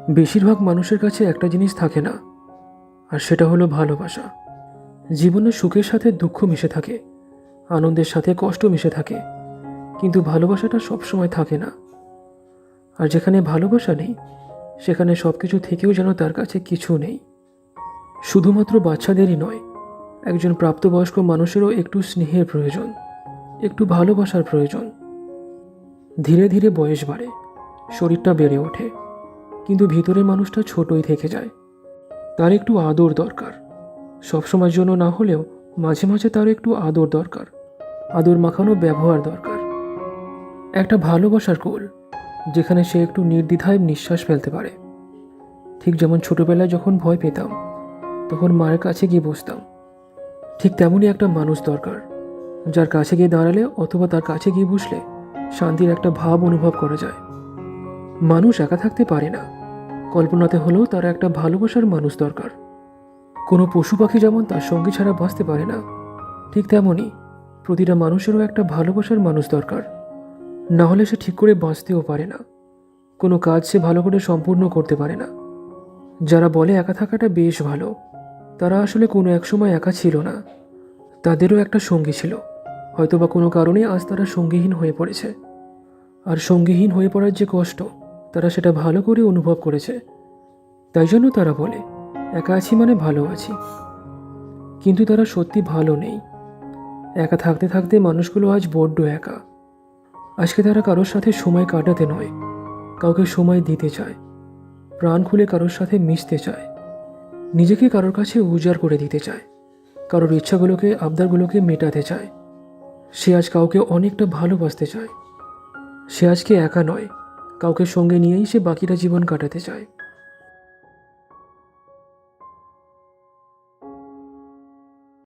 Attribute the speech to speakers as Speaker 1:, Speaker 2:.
Speaker 1: বেশিরভাগ মানুষের কাছে একটা জিনিস থাকে না, আর সেটা হলো ভালোবাসা। জীবনে সুখের সাথে দুঃখ মিশে থাকে, আনন্দের সাথে কষ্ট মিশে থাকে, কিন্তু ভালোবাসাটা সবসময় থাকে না। আর যেখানে ভালোবাসা নেই, সেখানে সব কিছু থেকেও যেন তার কাছে কিছু নেই। শুধুমাত্র বাচ্চাদেরই নয়, একজন প্রাপ্তবয়স্ক মানুষেরও একটু স্নেহের প্রয়োজন, একটু ভালোবাসার প্রয়োজন। ধীরে ধীরে বয়স বাড়ে, শরীরটা বেড়ে ওঠে, কিন্তু ভিতরের মানুষটা ছোটই থেকে যায়। তার একটু আদর দরকার, সবসময়ের জন্য না হলেও মাঝে মাঝে তার একটু আদর দরকার, আদর মাখানো ব্যবহার দরকার। একটা ভালোবাসার কোল, যেখানে সে একটু নির্দ্বিধায় নিঃশ্বাস ফেলতে পারে। ঠিক যেমন ছোটবেলায় যখন ভয় পেতাম, তখন মায়ের কাছে গিয়ে বসতাম, ঠিক তেমনই একটা মানুষ দরকার, যার কাছে গিয়ে দাঁড়ালে অথবা তার কাছে গিয়ে বসলে শান্তির একটা ভাব অনুভব করা যায়। মানুষ একা থাকতে পারে না, কল্পনাতে হলেও তার একটা ভালোবাসার মানুষ দরকার। কোনো পশু পাখি যেমন তার সঙ্গী ছাড়া বাঁচতে পারে না, ঠিক তেমনই প্রতিটা মানুষেরও একটা ভালোবাসার মানুষ দরকার। না হলে সে ঠিক করে বাঁচতেও পারে না, কোনো কাজ সে ভালো করে সম্পূর্ণ করতে পারে না। যারা বলে একা থাকাটা বেশ ভালো, তারা আসলে কোনো এক সময় একা ছিল না, তাদেরও একটা সঙ্গী ছিল। হয়তোবা কোনো কারণে আজ তারা সঙ্গীহীন হয়ে পড়েছে। আর সঙ্গীহীন হয়ে পড়ার যে কষ্ট, তারা সেটা ভালো করে অনুভব করেছে। তাই জন্য তারা বলে একা আছি মানে ভালো আছি, কিন্তু তারা সত্যি ভালো নেই। একা থাকতে থাকতে মানুষগুলো আজ বড্ড একা। আজকে তারা কারোর সাথে সময় কাটাতে নয়, কাউকে সময় দিতে চায়, প্রাণ খুলে কারোর সাথে মিশতে চায়, নিজেকে কারোর কাছে উজাড় করে দিতে চায়, কারোর ইচ্ছাগুলোকে আবদারগুলোকে মেটাতে চায়। সে আজ কাউকে অনেকটা ভালোবাসতে চায়। সে আজকে একা নয়, কাউকে সঙ্গে নিয়েই সে বাকিটা জীবন কাটাতে চায়।